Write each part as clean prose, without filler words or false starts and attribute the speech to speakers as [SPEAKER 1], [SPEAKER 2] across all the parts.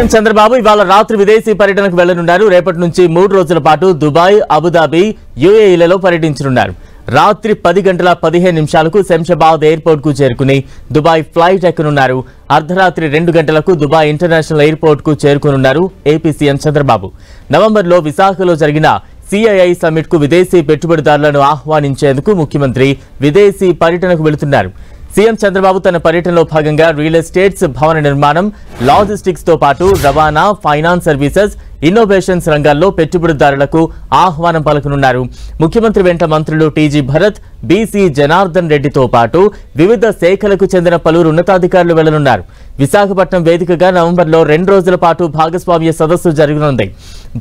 [SPEAKER 1] CM Chandrababu ఇవాళ రాత్రి విదేశీ పర్యటనకు వెళ్లనున్నారు. రేపటి నుంచి 3 రోజుల పాటు దుబాయ్, అబుదాబి, యుఏఈలలో పర్యటించనున్నారు. రాత్రి 10 గంటల 15 నిమిషాలకు శంషాబాద్ ఎయిర్పోర్ట్ కు చేరుకుని దుబాయ్ ఫ్లైట్ ఎక్కనున్నారు. అర్ధరాత్రి 2 గంటలకు దుబాయ్ ఇంటర్నేషనల్ ఎయిర్పోర్ట్ కు చేరుకోనున్నారు ఏపీ సీఎం చంద్రబాబు. నవంబర్లో విశాఖలో జరిగిన CII సమ్మిట్ కు విదేశీ పెట్టుబడిదారులను ఆహ్వానించేందుకు ముఖ్యమంత్రి విదేశీ పర్యటనకు వెళుతున్నారు. సీఎం చంద్రబాబు తన పర్యటనలో భాగంగా రియల్ ఎస్టేట్స్, భవన నిర్మాణం, లాజిస్టిక్స్ తో పాటు రవాణా, ఫైనాన్స్ సర్వీసెస్, ఇన్నోవేషన్స్ రంగాల్లో పెట్టుబడిదారులకు ఆహ్వానం పలకనున్నారు. ముఖ్యమంత్రి వెంట మంత్రులు టీజీ భరత్, బీసీ జనార్దన్ రెడ్డితో పాటు వివిధ శాఖలకు చెందిన పలువురు ఉన్నతాధికారులు వెళ్లనున్నారు. విశాఖపట్నం వేదికగా నవంబర్లో 2 రోజుల పాటు భాగస్వామ్య సదస్సు జరగనుంది.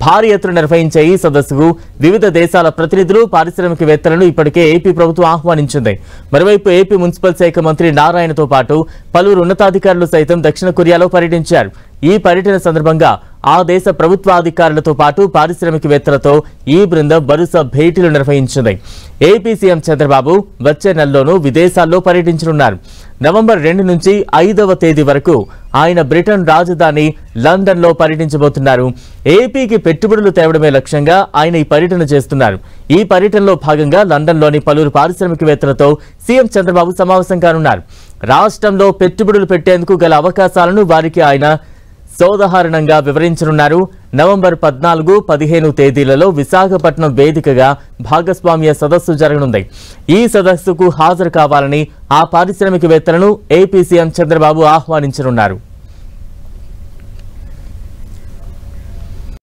[SPEAKER 1] భారీ ఎత్తున నిర్వహించే ఈ సదస్సుకు వివిధ దేశాల ప్రతినిధులు, పారిశ్రామికవేత్తలను ఇప్పటికే ఏపీ ప్రభుత్వం ఆహ్వానించింది. మరోవైపు ఏపీ మున్సిపల్ శాఖ మంత్రి నారాయణతో పాటు పలువురు ఉన్నతాధికారులు సైతం దక్షిణ కొరియాలో పర్యటించారు. ఈ పర్యటన సందర్భంగా ఆ దేశ ప్రభుత్వాధికారులతో పాటు పారిశ్రామికవేత్తలతో ఈ బృందం వరుస భేటీలు నిర్వహించింది. ఏపీ సీఎం చంద్రబాబు వచ్చే నెలలోనూ విదేశాల్లో పర్యటించనున్నారు. నవంబర్ 2 నుంచి 5వ తేదీ వరకు ఆయన బ్రిటన్ రాజధాని లండన్ లో పర్యటించబోతున్నారు. ఏపీకి పెట్టుబడులు తేవడమే లక్ష్యంగా ఆయన ఈ పర్యటన చేస్తున్నారు. ఈ పర్యటనలో భాగంగా లండన్ లోని పలువురు పారిశ్రామికవేత్తలతో సీఎం చంద్రబాబు సమావేశం కానున్నారు. రాష్ట్రంలో పెట్టుబడులు పెట్టేందుకు గల అవకాశాలను వారికి ఆయన సోదాహరణంగా వివరించనున్నారు. నవంబర్ 14, 15 తేదీలలో విశాఖపట్నం వేదికగా భాగస్వామ్య సదస్సు జరగనుంది. ఈ సదస్సుకు హాజరు కావాలని ఆ పారిశ్రామికవేత్తలను ఏపీ సీఎం చంద్రబాబు ఆహ్వానించనున్నారు.